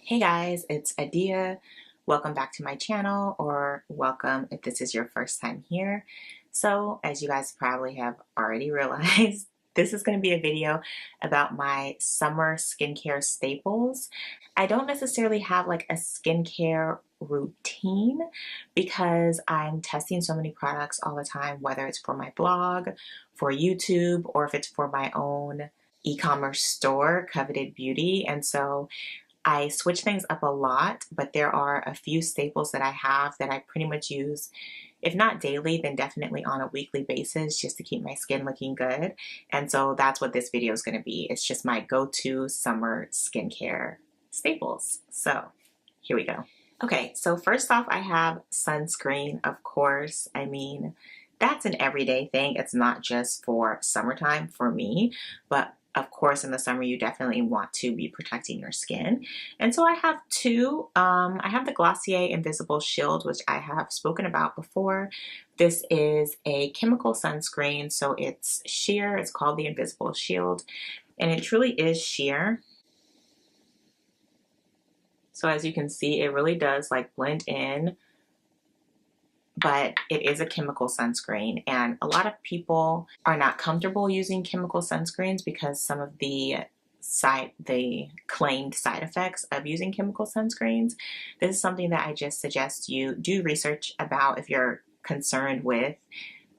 Hey guys, it's ADIA. Welcome back to my channel, or welcome if this is your first time here. So, as you guys probably have already realized, this is going to be a video about my summer skincare staples. I don't necessarily have like a skincare routine because I'm testing so many products all the time, whether it's for my blog, for YouTube, or if it's for my own e-commerce store, Coveted Beauty. And so I switch things up a lot, but there are a few staples that I have that I pretty much use, if not daily, then definitely on a weekly basis, just to keep my skin looking good. And so that's what this video is going to be. It's just my go-to summer skincare staples. So here we go. Okay, so first off, I have sunscreen, of course. I mean, that's an everyday thing. It's not just for summertime for me, but of course, in the summer, you definitely want to be protecting your skin. And so I have two. I have the Glossier Invisible Shield, which I have spoken about before. This is a chemical sunscreen, so it's sheer. It's called the Invisible Shield, and it truly is sheer. So as you can see, it really does like blend in, but it is a chemical sunscreen, and a lot of people are not comfortable using chemical sunscreens because some of the claimed side effects of using chemical sunscreens. This is something that I just suggest you do research about if you're concerned with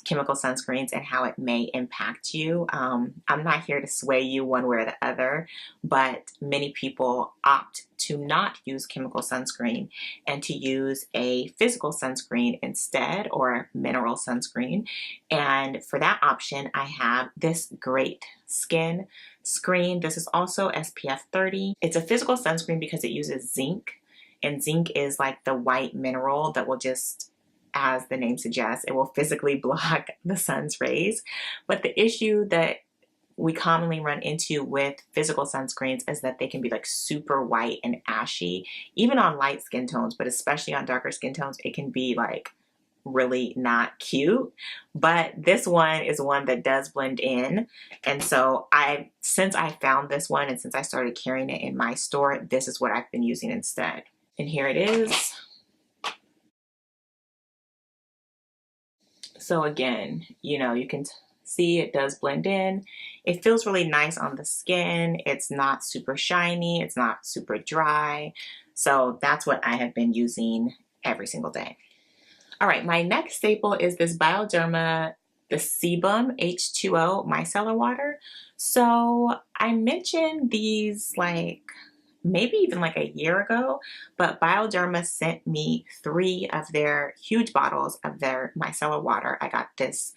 chemical sunscreens and how it may impact you. I'm not here to sway you one way or the other, but many people opt to not use chemical sunscreen and to use a physical sunscreen instead, or a mineral sunscreen. And for that option, I have this Great Skin Screen. This is also SPF 30. It's a physical sunscreen because it uses zinc, and zinc is like the white mineral that will just, as the name suggests, it will physically block the sun's rays. But the issue that we commonly run into with physical sunscreens is that they can be like super white and ashy, even on light skin tones, but especially on darker skin tones, it can be like really not cute. But this one is one that does blend in. And so since I found this one and since I started carrying it in my store, this is what I've been using instead. And here it is. So again, you know, you can see it does blend in. It feels really nice on the skin. It's not super shiny. It's not super dry. So that's what I have been using every single day. All right, my next staple is this Bioderma, the Sebum H2O micellar water. So I mentioned these like maybe even like a year ago, but Bioderma sent me 3 of their huge bottles of their micellar water. I got this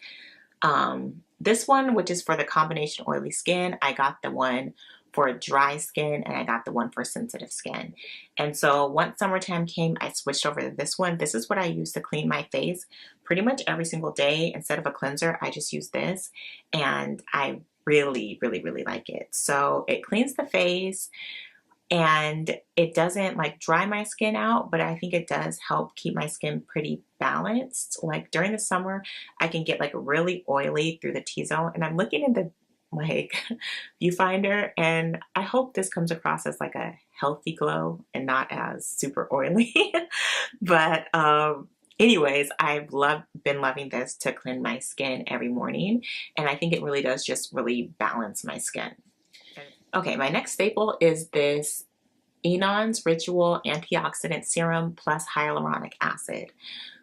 one, which is for the combination oily skin. I got the one for dry skin, and I got the one for sensitive skin. And so once summertime came, I switched over to this one. This is what I use to clean my face pretty much every single day. Instead of a cleanser, I just use this, and I really, really, really like it. So it cleans the face, and it doesn't like dry my skin out, but I think it does help keep my skin pretty balanced. Like during the summer, I can get like really oily through the T-zone, and I'm looking in the like viewfinder, and I hope this comes across as like a healthy glow and not as super oily. But anyways, I've been loving this to clean my skin every morning, and I think it really does just really balance my skin. Okay, my next staple is this AEnon's Rituall Antioxidant Serum plus Hyaluronic Acid.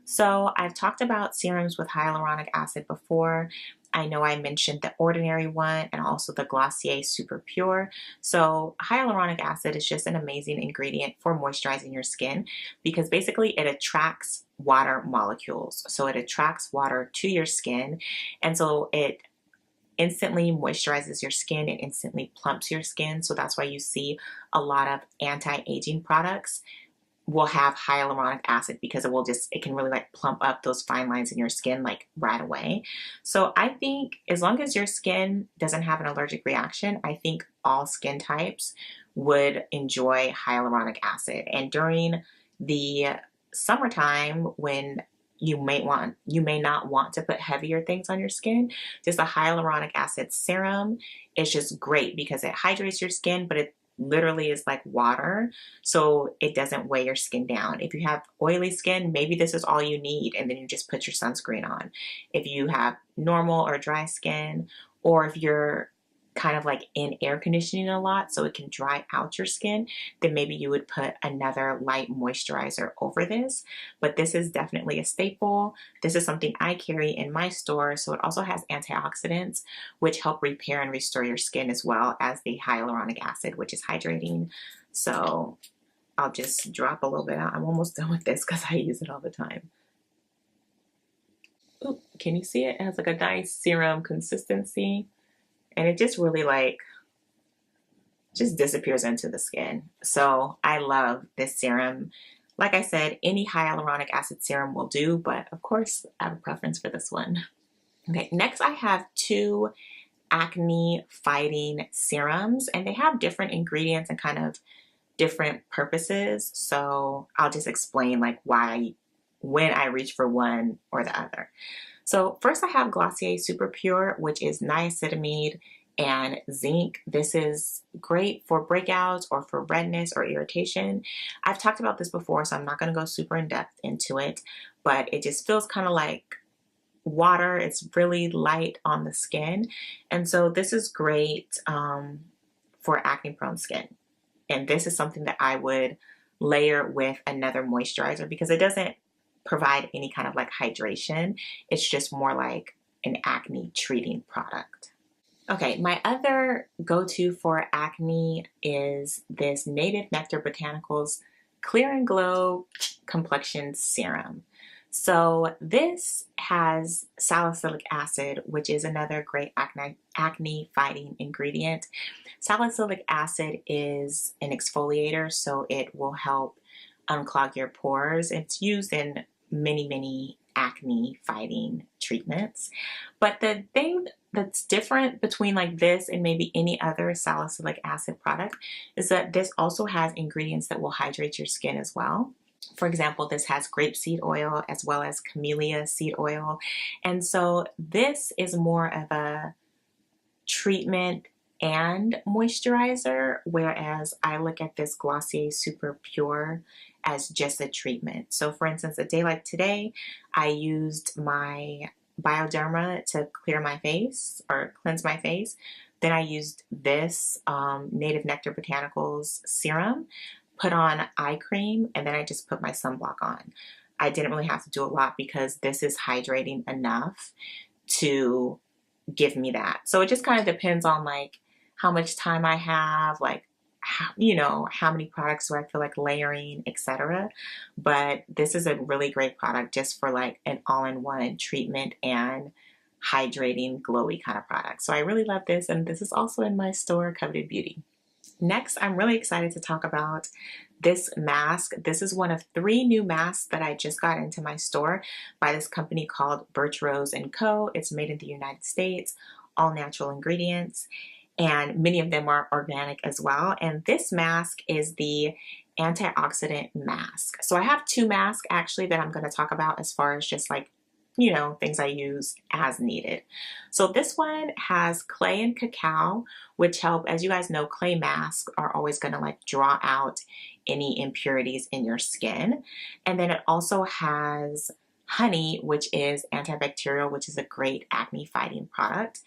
So I've talked about serums with hyaluronic acid before. I know I mentioned the Ordinary one and also the Glossier Super Pure. So hyaluronic acid is just an amazing ingredient for moisturizing your skin because basically it attracts water molecules. So it attracts water to your skin, and so it instantly moisturizes your skin. It instantly plumps your skin. So that's why you see a lot of anti-aging products will have hyaluronic acid, because it can really like plump up those fine lines in your skin like right away. So I think as long as your skin doesn't have an allergic reaction, I think all skin types would enjoy hyaluronic acid. And during the summertime, when you may not want to put heavier things on your skin, just a hyaluronic acid serum is just great because it hydrates your skin, but literally is like water, so it doesn't weigh your skin down. If you have oily skin, maybe this is all you need, and then you just put your sunscreen on. If you have normal or dry skin, or if you're kind of like in air conditioning a lot so it can dry out your skin, then maybe you would put another light moisturizer over this. But this is definitely a staple. This is something I carry in my store. So it also has antioxidants, which help repair and restore your skin, as well as the hyaluronic acid, which is hydrating. So I'll just drop a little bit out. I'm almost done with this because I use it all the time. Ooh, can you see it? It has like a nice serum consistency. And it just really like, just disappears into the skin. So I love this serum. Like I said, any hyaluronic acid serum will do, but of course I have a preference for this one. Okay, next I have two acne fighting serums, and they have different ingredients and kind of different purposes. So I'll just explain like why, when I reach for one or the other. So first I have Glossier Super Pure, which is niacinamide and zinc. This is great for breakouts or for redness or irritation. I've talked about this before, so I'm not going to go super in depth into it, but it just feels kind of like water. It's really light on the skin. And so this is great for acne prone skin. And this is something that I would layer with another moisturizer because it doesn't provide any kind of like hydration. It's just more like an acne treating product. Okay, my other go-to for acne is this Native Nectar Botanicals Clear and Glow Complexion Serum. So this has salicylic acid, which is another great acne fighting ingredient. Salicylic acid is an exfoliator, so it will help unclog your pores. It's used in many acne fighting treatments. But the thing that's different between like this and maybe any other salicylic acid product is that this also has ingredients that will hydrate your skin as well. For example, this has grapeseed oil as well as camellia seed oil. And so this is more of a treatment and moisturizer, whereas I look at this Glossier Super Pure as just a treatment. So for instance, a day like today, I used my Bioderma to clear my face or cleanse my face. Then I used this Native Nectar Botanicals serum, put on eye cream, and then I just put my sunblock on. I didn't really have to do a lot because this is hydrating enough to give me that. So it just kind of depends on like how much time I have, like how, you know, how many products do I feel like layering, etc. But this is a really great product just for like an all-in-one treatment and hydrating, glowy kind of product. So I really love this, and this is also in my store, Coveted Beauty. Next, I'm really excited to talk about this mask. This is one of 3 new masks that I just got into my store by this company called Birchrose & Co. It's made in the United States, all natural ingredients, and many of them are organic as well. And this mask is the antioxidant mask. So I have 2 masks actually that I'm going to talk about as far as just like, you know, things I use as needed. So this one has clay and cacao, which help, as you guys know, clay masks are always going to like draw out any impurities in your skin. And then it also has honey, which is antibacterial, which is a great acne fighting product.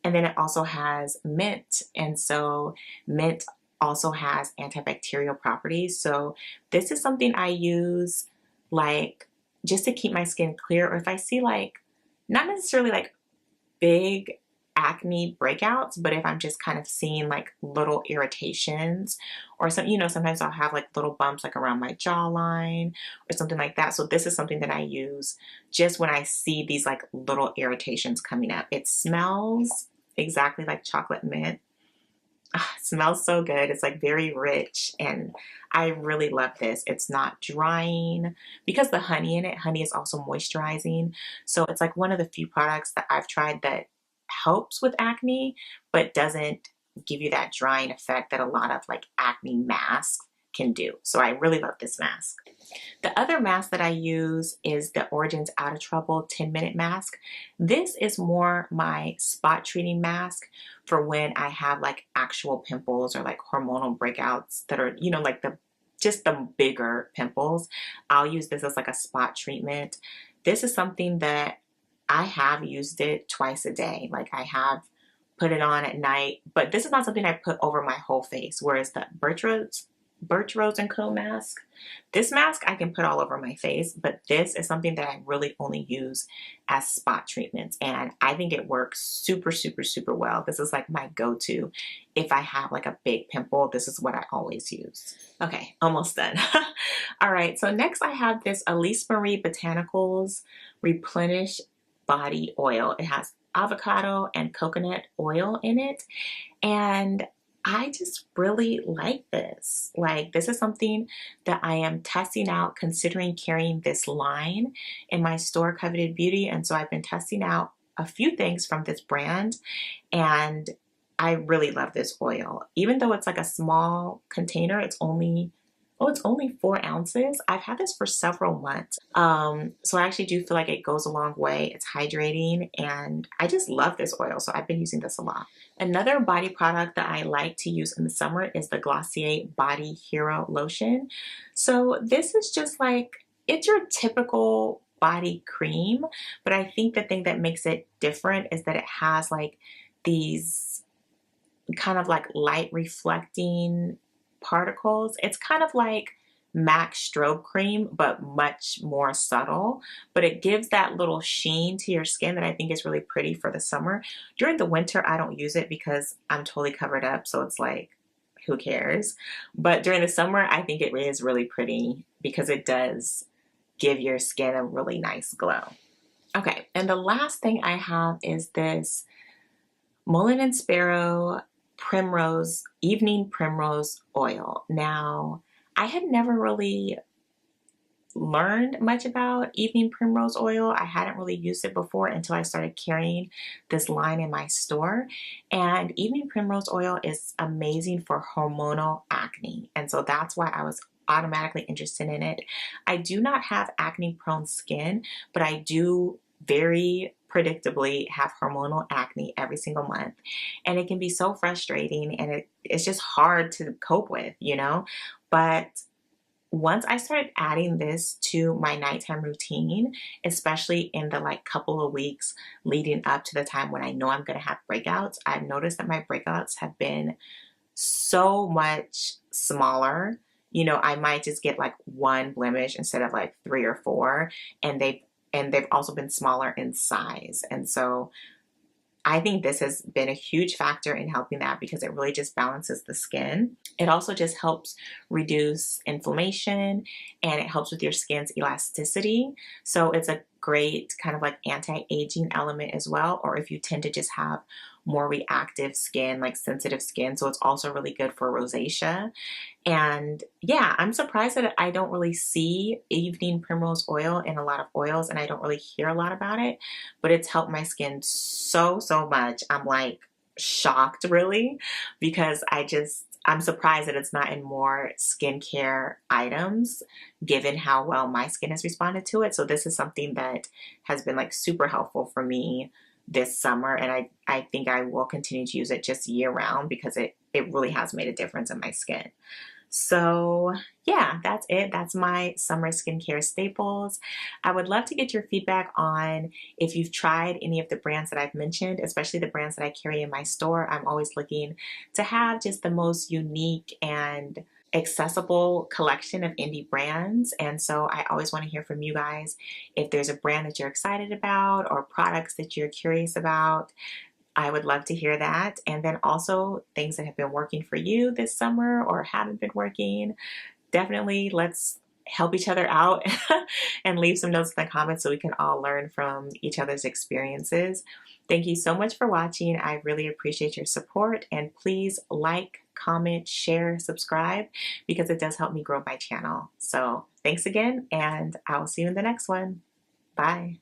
And then it also has mint. And so mint also has antibacterial properties. So this is something I use like just to keep my skin clear, or if I see like, not necessarily like big acne breakouts, but if I'm just kind of seeing like little irritations or some, you know, sometimes I'll have like little bumps like around my jawline or something like that. So this is something that I use just when I see these like little irritations coming up. It smells exactly like chocolate mint. It smells so good. It's like very rich, and I really love this. It's not drying because the honey in it, honey is also moisturizing. So it's like one of the few products that I've tried that helps with acne, but doesn't give you that drying effect that a lot of like acne masks can do. So I really love this mask. The other mask that I use is the Origins Out of Trouble 10-minute mask. This is more my spot treating mask for when I have like actual pimples or like hormonal breakouts that are, you know, like just the bigger pimples. I'll use this as like a spot treatment. This is something that I have used it twice a day. Like I have put it on at night, but this is not something I put over my whole face. Whereas the Birchrose & Co mask, this mask I can put all over my face, but this is something that I really only use as spot treatments, and I think it works super, super, super well. This is like my go-to. If I have like a big pimple, this is what I always use. Okay, almost done. All right, so next I have this Elyse Marie Botanicals Replenish Body Oil. It has avocado and coconut oil in it, and I just really like this. Like, this is something that I am testing out, considering carrying this line in my store, Coveted Beauty. And so I've been testing out a few things from this brand, and I really love this oil. Even though it's like a small container, it's only 4 ounces. I've had this for several months. So I actually do feel like it goes a long way. It's hydrating, and I just love this oil. So I've been using this a lot. Another body product that I like to use in the summer is the Glossier Body Hero Lotion. So this is just like, it's your typical body cream, but I think the thing that makes it different is that it has like these kind of like light reflecting particles. It's kind of like MAC strobe cream, but much more subtle, but it gives that little sheen to your skin that I think is really pretty for the summer. During the winter, I don't use it because I'm totally covered up, so it's like, who cares? But during the summer, I think it is really pretty because it does give your skin a really nice glow. Okay, and the last thing I have is this Mullein and Sparrow Primrose Evening Primrose Oil. Now, I had never really learned much about Evening Primrose Oil. I hadn't really used it before until I started carrying this line in my store. And Evening Primrose Oil is amazing for hormonal acne. And so that's why I was automatically interested in it. I do not have acne prone skin, but I do very predictably have hormonal acne every single month, and it can be so frustrating, and it's just hard to cope with, you know. But once I started adding this to my nighttime routine, especially in the like couple of weeks leading up to the time when I know I'm going to have breakouts, I've noticed that my breakouts have been so much smaller. You know, I might just get like 1 blemish instead of like 3 or 4, and they've also been smaller in size. And so I think this has been a huge factor in helping that, because it really just balances the skin. It also just helps reduce inflammation, and it helps with your skin's elasticity. So it's a great kind of like anti-aging element as well, or if you tend to just have more reactive skin, like sensitive skin. So it's also really good for rosacea. And yeah, I'm surprised that I don't really see Evening Primrose Oil in a lot of oils, and I don't really hear a lot about it, but it's helped my skin so much. I'm like shocked really, because I'm surprised that it's not in more skincare items, given how well my skin has responded to it. So this is something that has been like super helpful for me this summer, and I think I will continue to use it just year round, because it really has made a difference in my skin. So yeah, that's it. That's my summer skincare staples. I would love to get your feedback on if you've tried any of the brands that I've mentioned, especially the brands that I carry in my store. I'm always looking to have just the most unique and accessible collection of indie brands, and so I always want to hear from you guys if there's a brand that you're excited about or products that you're curious about. I would love to hear that. And then also things that have been working for you this summer or haven't been working. Definitely let's help each other out and leave some notes in the comments so we can all learn from each other's experiences. Thank you so much for watching. I really appreciate your support, and please like, comment, share, subscribe, because it does help me grow my channel. So thanks again, and I will see you in the next one. Bye.